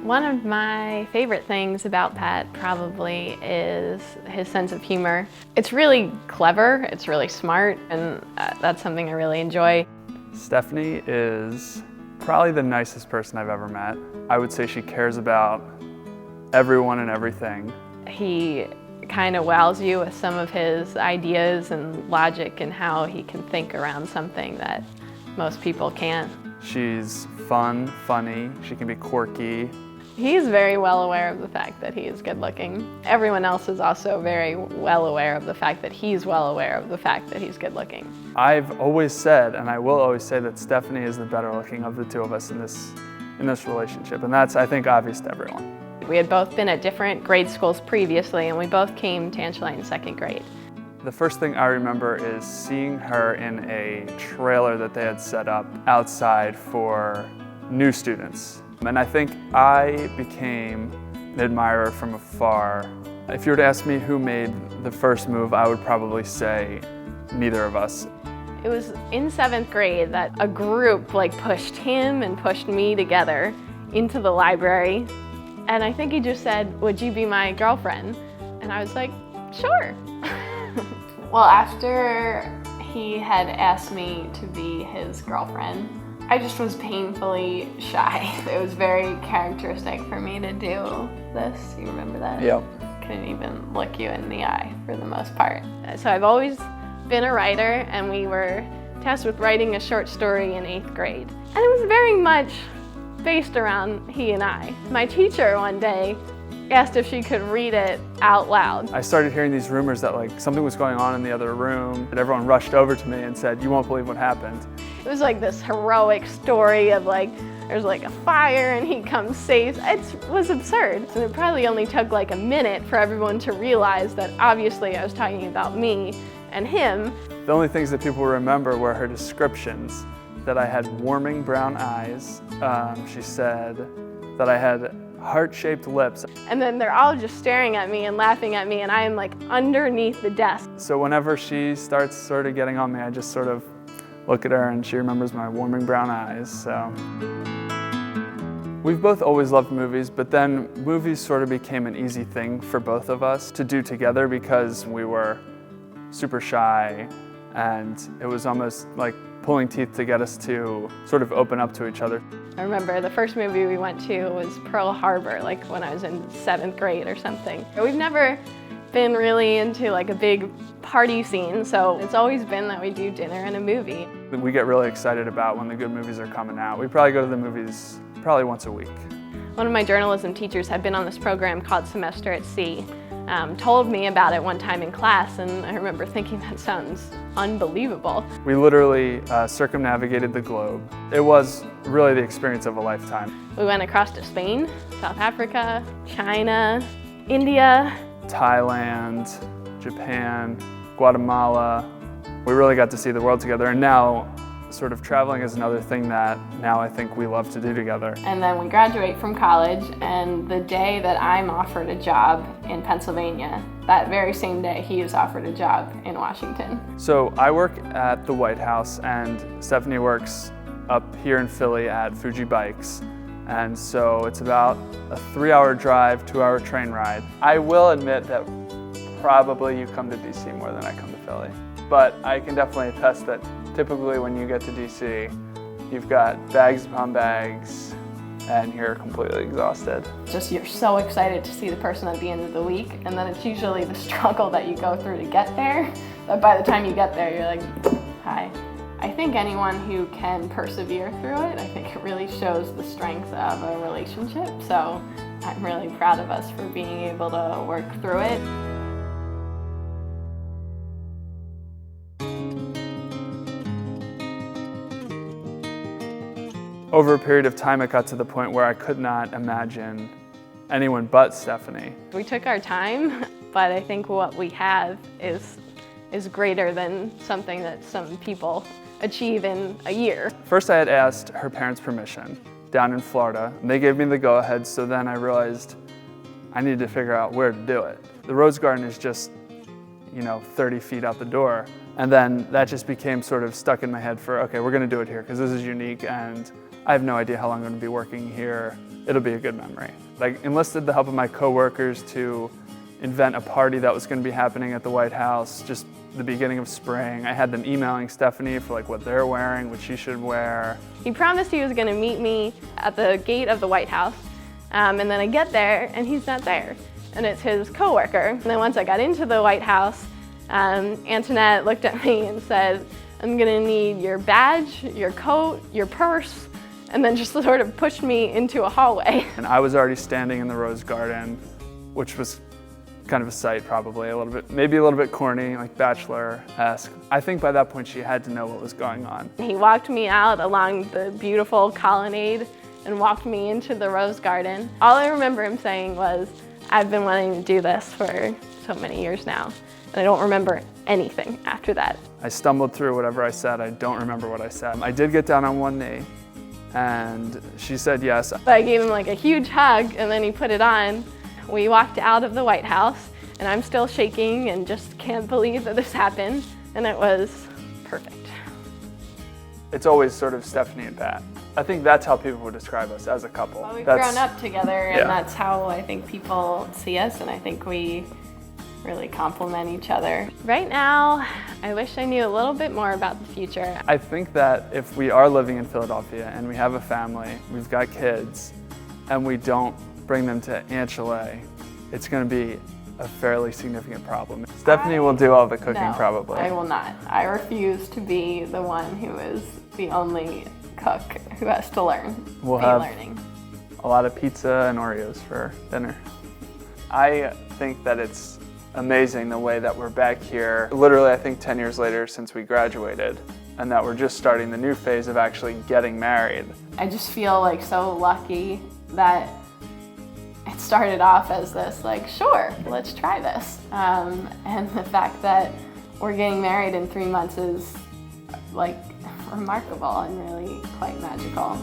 One of my favorite things about Pat probably is his sense of humor. It's really clever, it's really smart, and that's something I really enjoy. Stephanie is probably the nicest person I've ever met. I would say she cares about everyone and everything. He kind of wows you with some of his ideas and logic and how he can think around something that most people can't. She's fun, funny, she can be quirky. He's very well aware of the fact that he is good looking. Everyone else is also very well aware of the fact that he's well aware of the fact that he's good looking. I've always said, and I will always say, that Stephanie is the better looking of the two of us in this relationship, and that's, I think, obvious to everyone. We had both been at different grade schools previously, and we both came to Angela in second grade. The first thing I remember is seeing her in a trailer that they had set up outside for new students. And I think I became an admirer from afar. If you were to ask me who made the first move, I would probably say neither of us. It was in seventh grade that a group pushed him and pushed me together into the library. And I think he just said, "Would you be my girlfriend?" And I was like, "Sure." Well, after he had asked me to be his girlfriend, I just was painfully shy. It was very characteristic for me to do this. You remember that? Yep. Couldn't even look you in the eye for the most part. So I've always been a writer, and we were tasked with writing a short story in 8th grade. And it was very much based around he and I. My teacher one day asked if she could read it out loud. I started hearing these rumors that something was going on in the other room, and everyone rushed over to me and said, "You won't believe what happened." It was this heroic story of there's a fire and he comes safe. It was absurd. And it probably only took a minute for everyone to realize that obviously I was talking about me and him. The only things that people remember were her descriptions, that I had warming brown eyes. She said that I had heart-shaped lips. And then they're all just staring at me and laughing at me, and I am underneath the desk. So whenever she starts sort of getting on me, I just sort of look at her and she remembers my warming brown eyes, so. We've both always loved movies, but then movies sort of became an easy thing for both of us to do together because we were super shy, and it was almost like pulling teeth to get us to sort of open up to each other. I remember the first movie we went to was Pearl Harbor, when I was in 7th grade or something. We've never been really into a big party scene, so it's always been that we do dinner and a movie. We get really excited about when the good movies are coming out. We probably go to the movies probably once a week. One of my journalism teachers had been on this program called Semester at Sea. Told me about it one time in class, and I remember thinking that sounds unbelievable. We literally circumnavigated the globe. It was really the experience of a lifetime. We went across to Spain, South Africa, China, India, Thailand, Japan, Guatemala. We really got to see the world together, and now sort of traveling is another thing that now I think we love to do together. And then we graduate from college, and the day that I'm offered a job in Pennsylvania, that very same day he is offered a job in Washington. So I work at the White House, and Stephanie works up here in Philly at Fuji Bikes. And so it's about a 3-hour drive, 2-hour train ride. I will admit that probably you come to DC more than I come to Philly. But I can definitely attest that typically when you get to DC, you've got bags upon bags and you're completely exhausted. Just you're so excited to see the person at the end of the week, and then it's usually the struggle that you go through to get there, that by the time you get there, you're like, hi. I think anyone who can persevere through it, I think it really shows the strength of a relationship. So I'm really proud of us for being able to work through it. Over a period of time, it got to the point where I could not imagine anyone but Stephanie. We took our time, but I think what we have is greater than something that some people achieve in a year. First, I had asked her parents' permission down in Florida, and they gave me the go-ahead, so then I realized I needed to figure out where to do it. The Rose Garden is just, 30 feet out the door, And then that just became sort of stuck in my head for, okay, we're gonna do it here because this is unique and I have no idea how long I'm gonna be working here. It'll be a good memory. I enlisted the help of my coworkers to invent a party that was gonna be happening at the White House, just the beginning of spring. I had them emailing Stephanie for like what they're wearing, what she should wear. He promised he was gonna meet me at the gate of the White House, and then I get there and he's not there. And it's his coworker. And then once I got into the White House, Antoinette looked at me and said, I'm gonna need your badge, your coat, your purse, and then just sort of pushed me into a hallway. And I was already standing in the Rose Garden, which was kind of a sight probably, a little bit, maybe a little bit corny, like Bachelor-esque. I think by that point she had to know what was going on. He walked me out along the beautiful colonnade and walked me into the Rose Garden. All I remember him saying was, I've been wanting to do this for so many years now, and I don't remember anything after that. I stumbled through whatever I said. I don't remember what I said. I did get down on one knee, and she said yes. I gave him like a huge hug, and then he put it on. We walked out of the White House, and I'm still shaking and just can't believe that this happened, and it was perfect. It's always sort of Stephanie and Pat. I think that's how people would describe us as a couple. Well, we've grown up together, and yeah. that's how I think people see us, and I think we really complement each other. Right now, I wish I knew a little bit more about the future. I think that if we are living in Philadelphia and we have a family, we've got kids, and we don't bring them to Aunt Chalet, it's going to be a fairly significant problem. Stephanie will do all the cooking No, probably. I will not. I refuse to be the one who is the only cook who has to learn. We'll be have learning. a lot of pizza and Oreos for dinner. I think that it's amazing the way that we're back here, literally I think 10 years later since we graduated, and that we're just starting the new phase of actually getting married. I just feel like so lucky that it started off as this, like, sure, let's try this. And the fact that we're getting married in 3 months is like remarkable and really quite magical.